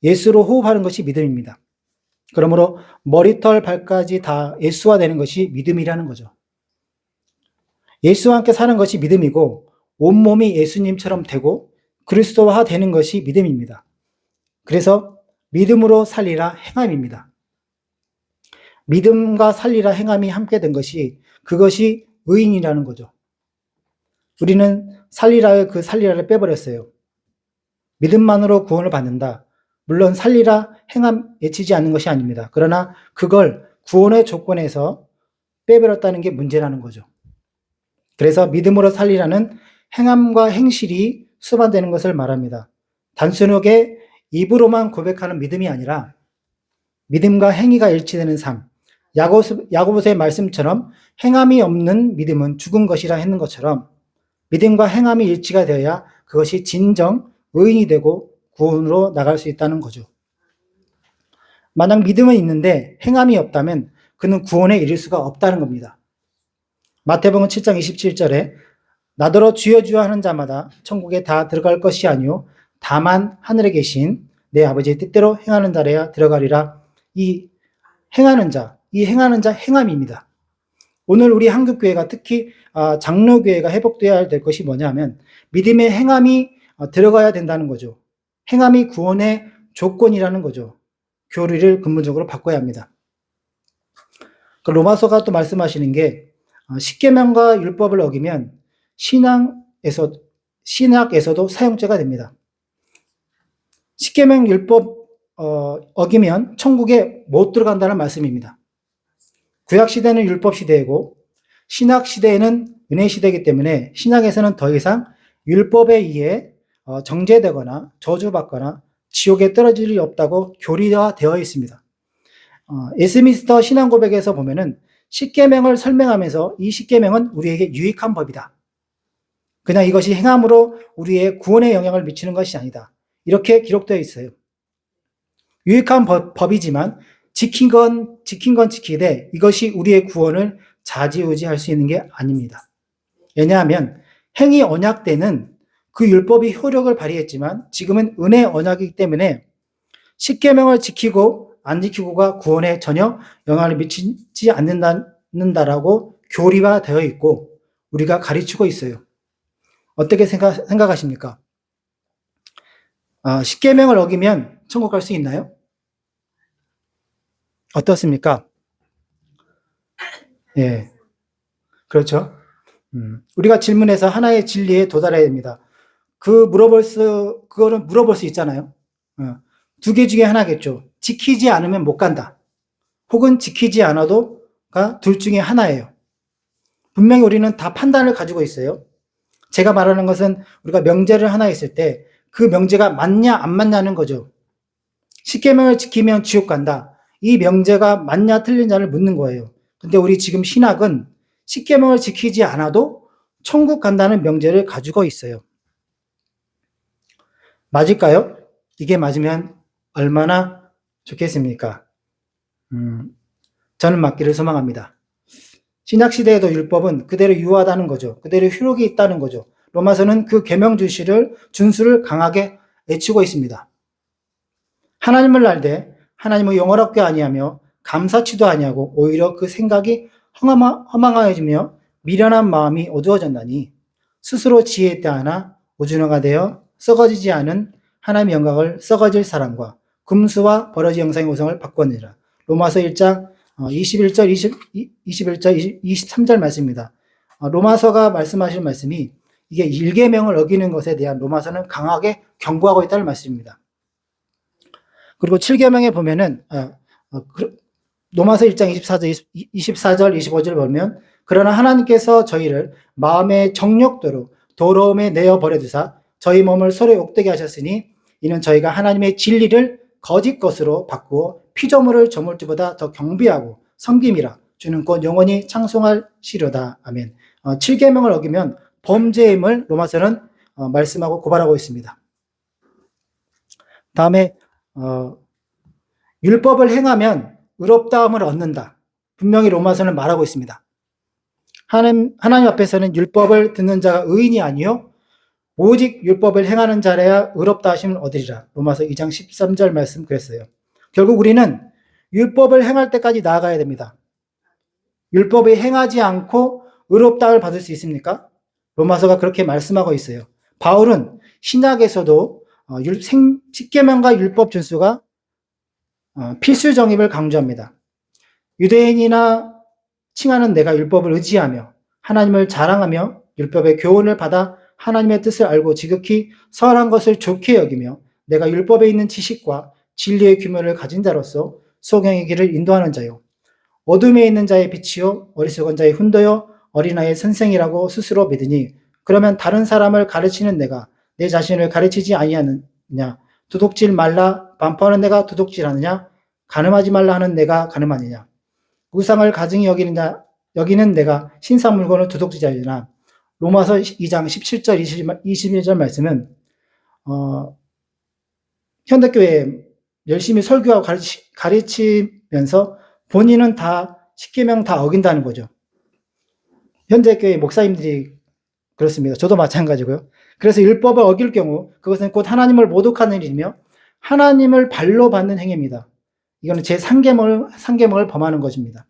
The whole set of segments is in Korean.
예수로 호흡하는 것이 믿음입니다. 그러므로 머리털 발까지 다 예수와 되는 것이 믿음이라는 거죠. 예수와 함께 사는 것이 믿음이고 온몸이 예수님처럼 되고 그리스도화 되는 것이 믿음입니다. 그래서 믿음으로 살리라 행함입니다. 믿음과 살리라 행함이 함께 된 것이 그것이 의인이라는 거죠. 우리는 살리라의 그 살리라를 빼버렸어요. 믿음만으로 구원을 받는다. 물론 살리라 행함 외치지 않는 것이 아닙니다. 그러나 그걸 구원의 조건에서 빼버렸다는 게 문제라는 거죠. 그래서 믿음으로 살리라는 행함과 행실이 수반되는 것을 말합니다. 단순하게 입으로만 고백하는 믿음이 아니라 믿음과 행위가 일치되는 삶. 야고보서의 말씀처럼 행함이 없는 믿음은 죽은 것이라 했는 것처럼 믿음과 행함이 일치가 되어야 그것이 진정 의인이 되고 구원으로 나갈 수 있다는 거죠. 만약 믿음은 있는데 행함이 없다면 그는 구원에 이를 수가 없다는 겁니다. 마태복음 7장 27절에 나더러 주여 주여 하는 자마다 천국에 다 들어갈 것이 아니요 다만 하늘에 계신 내 아버지의 뜻대로 행하는 자라야 들어가리라. 이 행하는 자 행함입니다. 오늘 우리 한국교회가 특히 장로교회가 회복되어야 될 것이 뭐냐면 믿음의 행함이 들어가야 된다는 거죠. 행함이 구원의 조건이라는 거죠. 교리를 근본적으로 바꿔야 합니다. 로마서가 또 말씀하시는 게 십계명과 율법을 어기면 신학에서도 사형죄가 됩니다. 십계명 율법 어기면 천국에 못 들어간다는 말씀입니다. 구약 시대는 율법 시대이고 신약 시대에는 은혜 시대이기 때문에 신약에서는 더 이상 율법에 의해 정죄되거나 저주받거나 지옥에 떨어질 일이 없다고 교리화되어 있습니다. 에스미스터 신앙고백에서 보면은 십계명을 설명하면서 이 십계명은 우리에게 유익한 법이다. 그냥 이것이 행함으로 우리의 구원에 영향을 미치는 것이 아니다. 이렇게 기록되어 있어요. 유익한 법이지만 지킨 건 지키되 이것이 우리의 구원을 좌지우지할 수 있는 게 아닙니다. 왜냐하면 행위 언약 때는 그 율법이 효력을 발휘했지만 지금은 은혜 언약이기 때문에 십계명을 지키고 안 지키고가 구원에 전혀 영향을 미치지 않는다라고 교리화되어 있고 우리가 가르치고 있어요. 어떻게 생각하십니까? 십계명을 어기면 천국 갈 수 있나요? 어떻습니까? 예, 그렇죠. 우리가 질문해서 하나의 진리에 도달해야 됩니다. 그거는 물어볼 수 있잖아요. 두 개 중에 하나겠죠. 지키지 않으면 못 간다. 혹은 지키지 않아도가 둘 중에 하나예요. 분명히 우리는 다 판단을 가지고 있어요. 제가 말하는 것은 우리가 명제를 하나 했을 때 그 명제가 맞냐 안 맞냐는 거죠. 십계명을 지키면 지옥 간다. 이 명제가 맞냐 틀리냐를 묻는 거예요. 근데 우리 지금 신학은 십계명을 지키지 않아도 천국 간다는 명제를 가지고 있어요. 맞을까요? 이게 맞으면 얼마나 좋겠습니까? 저는 맞기를 소망합니다. 신약시대에도 율법은 그대로 유효하다는 거죠. 그대로 효력이 있다는 거죠. 로마서는 그 계명 준수를 강하게 외치고 있습니다. 하나님을 알되 하나님을 영원하게 아니하며 감사치도 아니하고 오히려 그 생각이 허망하여지며 미련한 마음이 어두워졌나니 스스로 지혜에 따하나 오준호가 되어 썩어지지 않은 하나님의 영광을 썩어질 사람과 금수와 버러지 형상의 우상을 바꾸니라. 로마서 1장 21절, 21절, 23절 말씀입니다. 로마서가 말씀하시는 말씀이 이게 일계명을 어기는 것에 대한 로마서는 강하게 경고하고 있다는 말씀입니다. 그리고 7계명에 보면은 로마서 1장 24절, 25절 보면 그러나 하나님께서 저희를 마음의 정욕대로 더러움에 내어버려 두사 저희 몸을 서로 욕되게 하셨으니 이는 저희가 하나님의 진리를 거짓 것으로 바꾸어 피조물을 저물 때보다 더 경비하고 섬김이라 주는 곧 영원히 창송하시려다. 아멘. 7계명을 어기면 범죄임을 로마서는 말씀하고 고발하고 있습니다. 다음에 율법을 행하면 의롭다함을 얻는다. 분명히 로마서는 말하고 있습니다. 하나님 앞에서는 율법을 듣는 자가 의인이 아니요 오직 율법을 행하는 자라야 의롭다 하심을 얻으리라. 로마서 2장 13절 말씀 그랬어요. 결국 우리는 율법을 행할 때까지 나아가야 됩니다. 율법을 행하지 않고 의롭다를 받을 수 있습니까? 로마서가 그렇게 말씀하고 있어요. 바울은 신약에서도 십계명과 율법 준수가 필수 정입을 강조합니다. 유대인이나 칭하는 내가 율법을 의지하며 하나님을 자랑하며 율법의 교훈을 받아 하나님의 뜻을 알고 지극히 선한 것을 좋게 여기며 내가 율법에 있는 지식과 진리의 규모를 가진 자로서 소경의 길을 인도하는 자요. 어둠에 있는 자의 빛이요 어리석은 자의 훈도요 어린아이의 선생이라고 스스로 믿으니 그러면 다른 사람을 가르치는 내가 내 자신을 가르치지 아니하느냐? 도둑질 말라 반포하는 내가 도둑질하느냐? 간음하지 말라 하는 내가 간음하느냐? 우상을 가증히 여기는 내가 신상 물건을 도둑질하느냐? 로마서 2장 17절 21절 말씀은 현대교회 열심히 설교하고 가르치면서 본인은 다 십계명 다 어긴다는 거죠. 현대교회 목사님들이 그렇습니다. 저도 마찬가지고요. 그래서 율법을 어길 경우 그것은 곧 하나님을 모독하는 일이며 하나님을 발로 받는 행위입니다. 이거는 제 3계명을 범하는 것입니다.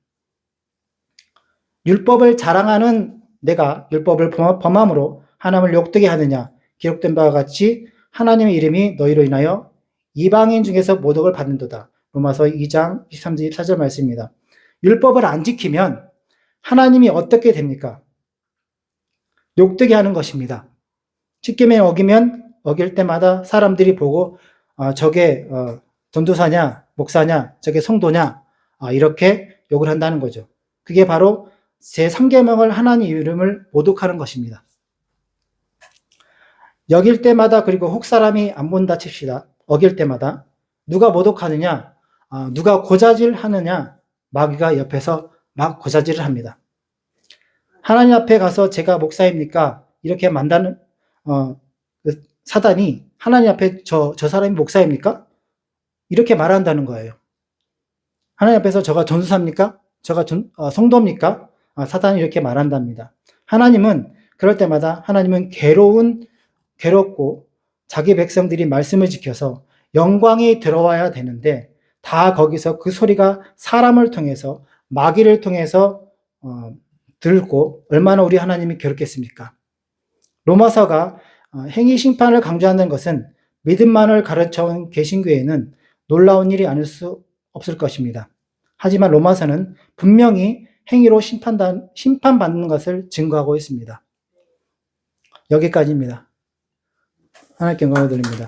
율법을 자랑하는 내가 율법을 범함으로 하나님을 욕되게 하느냐? 기록된 바와 같이 하나님의 이름이 너희로 인하여 이방인 중에서 모독을 받는도다. 로마서 2장 23절 24절 말씀입니다. 율법을 안 지키면 하나님이 어떻게 됩니까? 욕되게 하는 것입니다. 십계명 어기면 어길 때마다 사람들이 보고 저게 전도사냐 목사냐 저게 성도냐 이렇게 욕을 한다는 거죠. 그게 바로 제3계명을 하나님 이름을 모독하는 것입니다. 여길 때마다 그리고 혹 사람이 안 본다 칩시다. 어길 때마다 누가 모독하느냐 누가 고자질 하느냐 마귀가 옆에서 막 고자질을 합니다. 하나님 앞에 가서 제가 목사입니까? 이렇게 만다는 사단이 하나님 앞에 저 사람이 목사입니까? 이렇게 말한다는 거예요. 하나님 앞에서 저가 전도사입니까? 저가 성도입니까? 사단이 이렇게 말한답니다. 하나님은 그럴 때마다 하나님은 괴롭고 자기 백성들이 말씀을 지켜서 영광이 들어와야 되는데 다 거기서 그 소리가 사람을 통해서 마귀를 통해서 들고 얼마나 우리 하나님이 괴롭겠습니까? 로마서가 행위 심판을 강조하는 것은 믿음만을 가르쳐온 개신교회는 놀라운 일이 아닐 수 없을 것입니다. 하지만 로마서는 분명히 행위로 심판받는 것을 증거하고 있습니다. 여기까지입니다. 하나님께 영광을 드립니다.